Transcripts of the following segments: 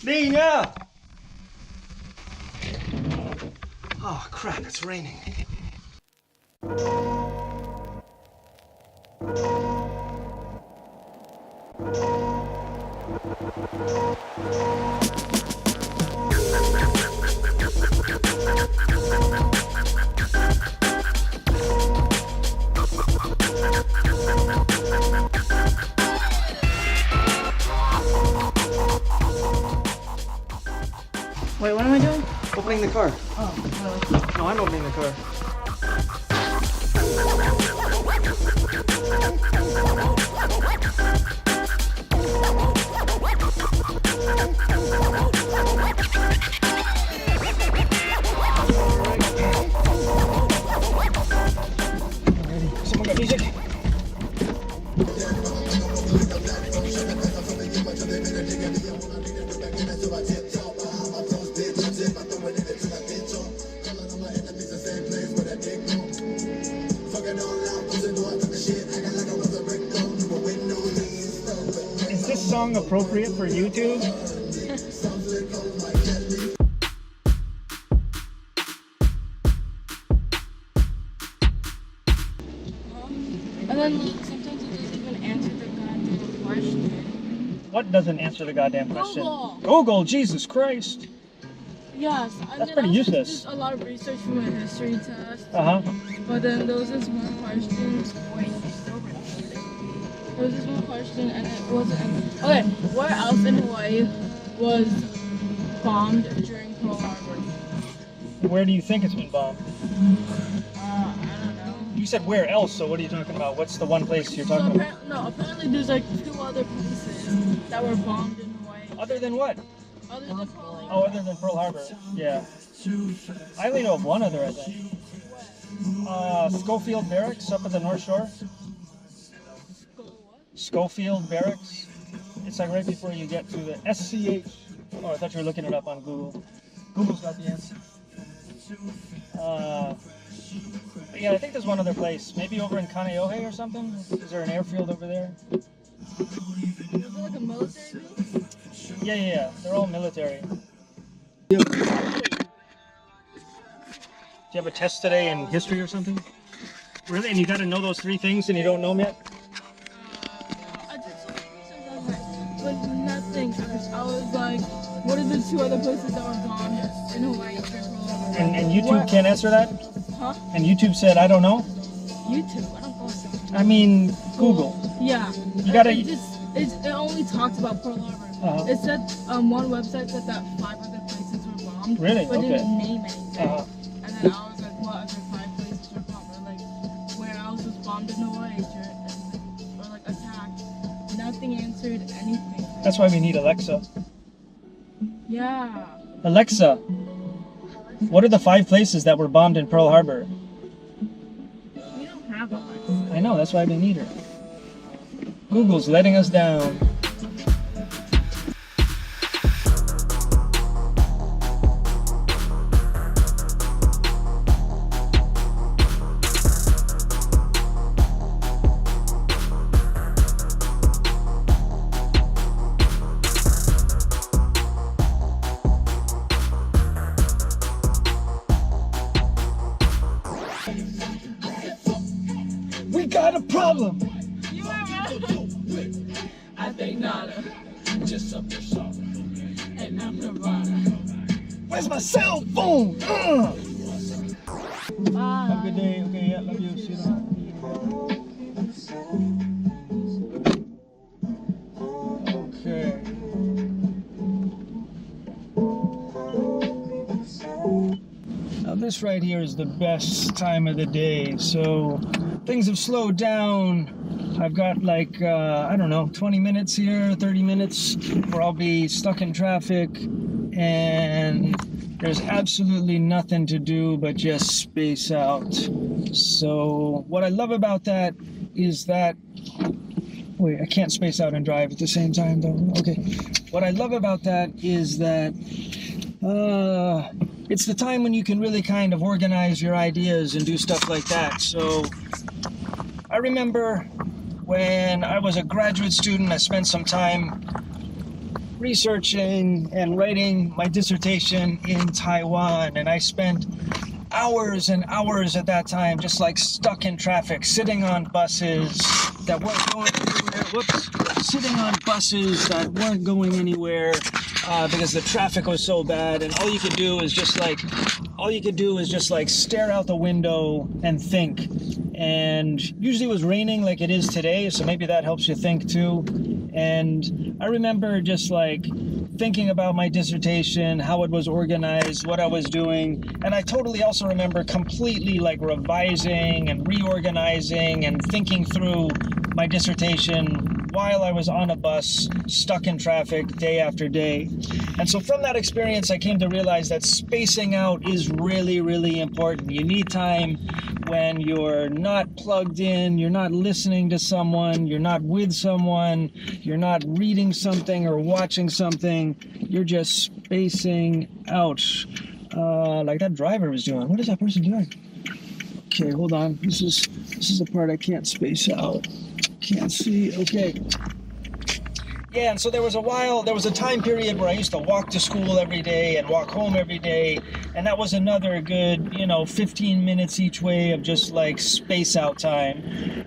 Nina! Oh crap, it's raining. Wait, what am I doing? Opening the car. Oh, No, I'm opening the car. Someone got music? Is this song appropriate for YouTube? and then sometimes it doesn't even answer the goddamn question. What doesn't answer the goddamn question? Google. Google, Jesus Christ. Yes. And That's then pretty I also useless. did a lot of research for my history test. Uh-huh. But then there was this one question. Wait, still recording. There was this one question, and it wasn't. Okay, where else in Hawaii was bombed during Pearl Harbor? Where do you think it's been bombed? I don't know. You said where else, so what are you talking about? What's the one place you're So talking about? apparently there's like 2 other places that were bombed in Hawaii. Other than what? Other than Pearl Harbor. Oh, other than Pearl Harbor. Yeah. I only know of one other, I think. Schofield Barracks up at the North Shore. Schofield Barracks. It's like right before you get to the SCH. Oh, I thought you were looking it up on Google. Google's got the answer. But yeah, I think there's one other place. Maybe over in Kaneohe or something. Is there an airfield over there? Was it like a military base? Yeah. They're all military. Do you have a test today in history or something? Really? And you got to know those 3 things and you don't know them yet? I did some research on that, but nothing. I was like, what are the 2 other places that were bombed in Hawaii during Pearl Harbor? And YouTube can't answer that? Huh? And YouTube said, I don't know? YouTube. I don't go so. I mean, Google. Yeah. You gotta- It only talked about Pearl Harbor. Uh-huh. It said one website said that 5 other places were bombed. Really? But Okay. didn't name anything. Uh-huh. And then I was like, what other 5 places were bombed? Or like, where else was bombed in Hawaii or like attacked? Nothing answered anything. That's why we need Alexa. Yeah. Alexa, what are the 5 places that were bombed in Pearl Harbor? We don't have Alexa. I know, that's why we need her. Google's letting us down. We got a problem! You were right. I think nada. Just up your sorrow, and I'm Nirvana. Where's my cell phone? Have Bye. a good day. Okay, yeah, love you. See you tomorrow. Okay. Now this right here is the best time of the day. So things have slowed down. I've got like, I don't know, 20 minutes here, 30 minutes where I'll be stuck in traffic and there's absolutely nothing to do but just space out. So what I love about that is that, wait, I can't space out and drive at the same time though. Okay. What I love about that is that it's the time when you can really kind of organize your ideas and do stuff like that. So I remember when I was a graduate student, I spent some time researching and writing my dissertation in Taiwan, and I spent hours and hours at that time just like stuck in traffic, sitting on buses that weren't going anywhere. Sitting on buses that weren't going anywhere because the traffic was so bad, and all you could do is just like stare out the window and think. And usually it was raining like it is today, so maybe that helps you think too. And I remember just like thinking about my dissertation, how it was organized, what I was doing. And I totally also remember completely like revising and reorganizing and thinking through my dissertation while I was on a bus, stuck in traffic day after day. And so from that experience, I came to realize that spacing out is really, really important. You need time when you're not plugged in, you're not listening to someone, you're not with someone, you're not reading something or watching something, you're just spacing out. Like that driver was doing. What is that person doing? Okay, hold on. This is the part I can't space out. Can't see. Okay. Yeah, and so there was a time period where I used to walk to school every day and walk home every day, and that was another good, 15 minutes each way of just like space out time.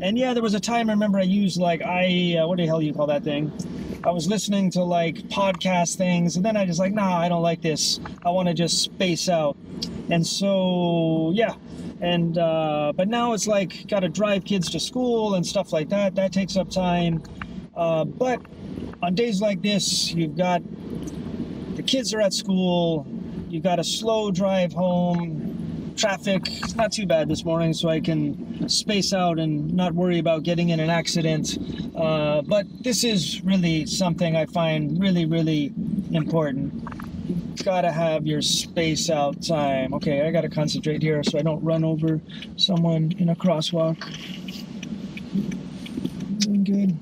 And yeah, there was a time I remember I used like what the hell do you call that thing? I was listening to like podcast things, and then I just like, nah, I don't like this. I want to just space out. And so, yeah. And but now it's like got to drive kids to school and stuff like that. That takes up time. But on days like this, you've got the kids are at school. You've got a slow drive home. Traffic, it's not too bad this morning, so I can space out and not worry about getting in an accident. But this is really something I find really, really important. You've got to have your space out time. Okay, I got to concentrate here so I don't run over someone in a crosswalk. Doing good.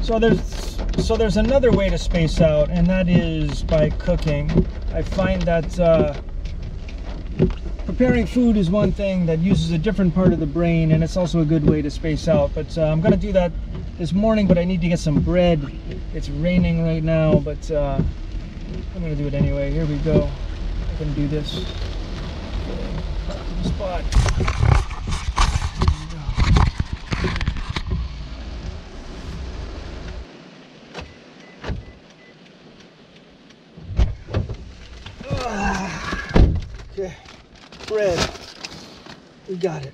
So there's another way to space out, and that is by cooking. I find that preparing food is one thing that uses a different part of the brain, and it's also a good way to space out. But I'm going to do that this morning, but I need to get some bread. It's raining right now, but I'm going to do it anyway. Here we go. I can do this. Okay. Spot. Okay, bread. We got it.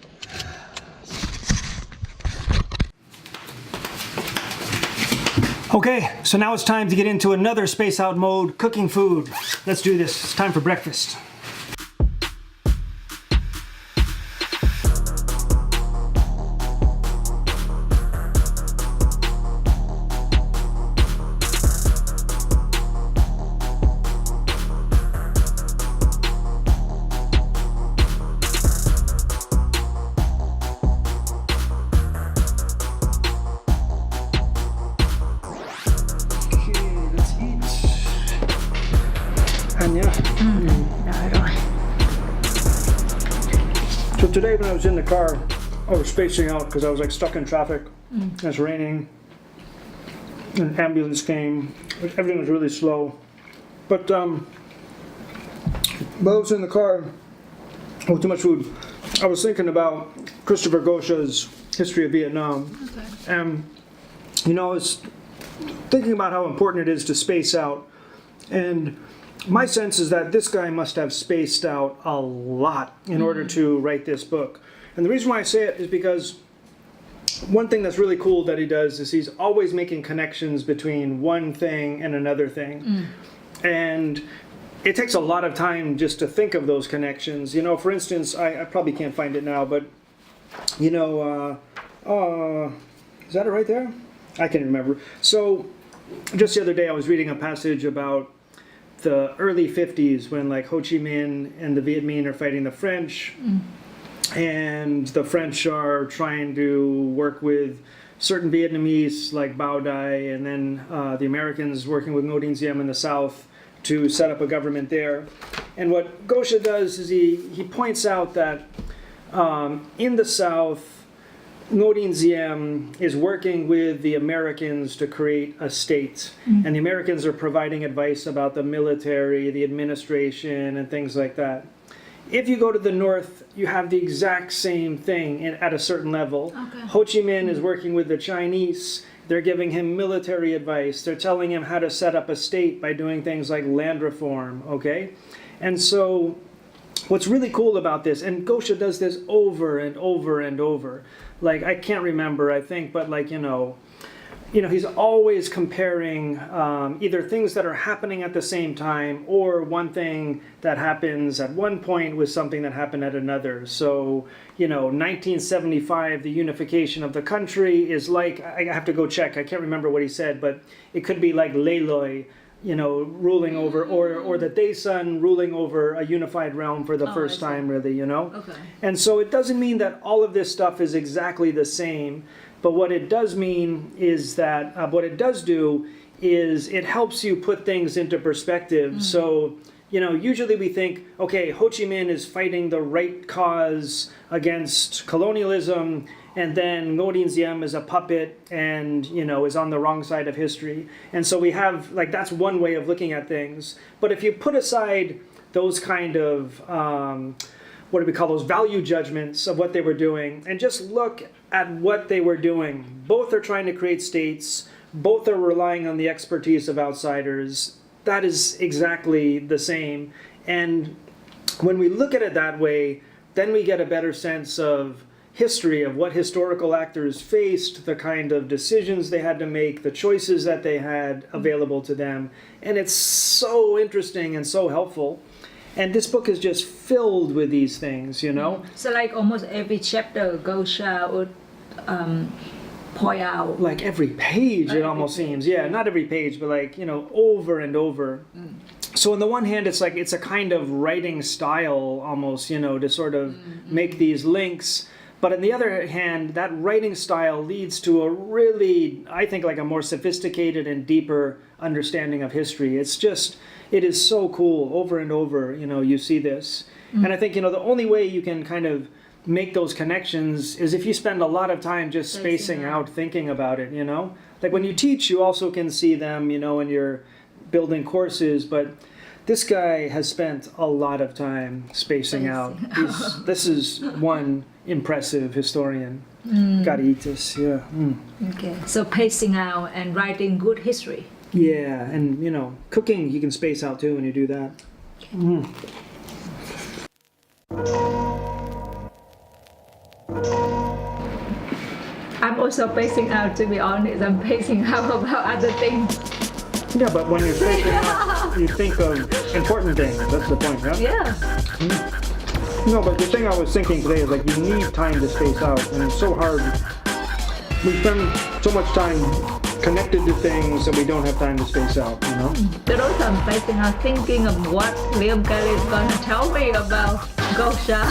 Okay, so now it's time to get into another space out mode, cooking food. Let's do this. It's time for breakfast. So today when I was in the car, I was spacing out because I was like stuck in traffic. It's raining. An ambulance came. Everything was really slow. But while I was in the car with too much food, I was thinking about Christopher Goscha's History of Vietnam. Okay. And I was thinking about how important it is to space out. And my sense is that this guy must have spaced out a lot in order to write this book. And the reason why I say it is because one thing that's really cool that he does is he's always making connections between one thing and another thing. And it takes a lot of time just to think of those connections. For instance, I probably can't find it now, but, is that it right there? I can't remember. So just the other day I was reading a passage about the early 50s when like Ho Chi Minh and the Viet Minh are fighting the French, and the French are trying to work with certain Vietnamese like Bao Dai, and then the Americans working with Ngo Dinh Diem in the South to set up a government there. And what Goscha does is he points out that in the South, Ngo Dinh is working with the Americans to create a state, and the Americans are providing advice about the military, the administration, and things like that. If you go to the north, you have the exact same thing at a certain level. Okay. Ho Chi Minh is working with the Chinese. They're giving him military advice. They're telling him how to set up a state by doing things like land reform, okay? And so what's really cool about this, and Goscha does this over and over and over. Like, I can't remember, I think, but like, he's always comparing either things that are happening at the same time or one thing that happens at one point with something that happened at another. So, 1975, the unification of the country is like, I have to go check, I can't remember what he said, but it could be like Lê Lợi, ruling over, or the Daesun ruling over a unified realm for the first time, really, Okay. And so it doesn't mean that all of this stuff is exactly the same. But what it does mean is that, what it does do is it helps you put things into perspective. So, usually we think, okay, Ho Chi Minh is fighting the right cause against colonialism, and then Ngo Dinh is a puppet and, is on the wrong side of history. And so we have, that's one way of looking at things. But if you put aside those kind of, what do we call those, value judgments of what they were doing, and just look at what they were doing. Both are trying to create states, both are relying on the expertise of outsiders. That is exactly the same. And when we look at it that way, then we get a better sense of history, of what historical actors faced, the kind of decisions they had to make, the choices that they had available to them. And it's so interesting and so helpful. And this book is just filled with these things, So like almost every chapter, Goscha would point out. Like every page, it almost seems. Yeah, not every page, but over and over. So on the one hand, it's a kind of writing style almost, to sort of make these links. But on the other hand, that writing style leads to a really, I think, a more sophisticated and deeper understanding of history. It is so cool. Over and over, you see this. And I think, the only way you can kind of make those connections is if you spend a lot of time just spacing out, thinking about it, Like when you teach, you also can see them, when you're building courses, but this guy has spent a lot of time spacing out. This is one impressive historian. Gotta eat this, yeah. Okay, so pacing out and writing good history. Yeah, and cooking, you can space out too when you do that. I'm also pacing out, to be honest. I'm pacing out about other things. Yeah, but when you're spacing out, you think of important things. That's the point, right? Yeah. No, but the thing I was thinking today is you need time to space out, and it's so hard. We spend so much time connected to things that we don't have time to space out, But also I'm pacing out thinking of what Liam Kelly is going to tell me about Goscha.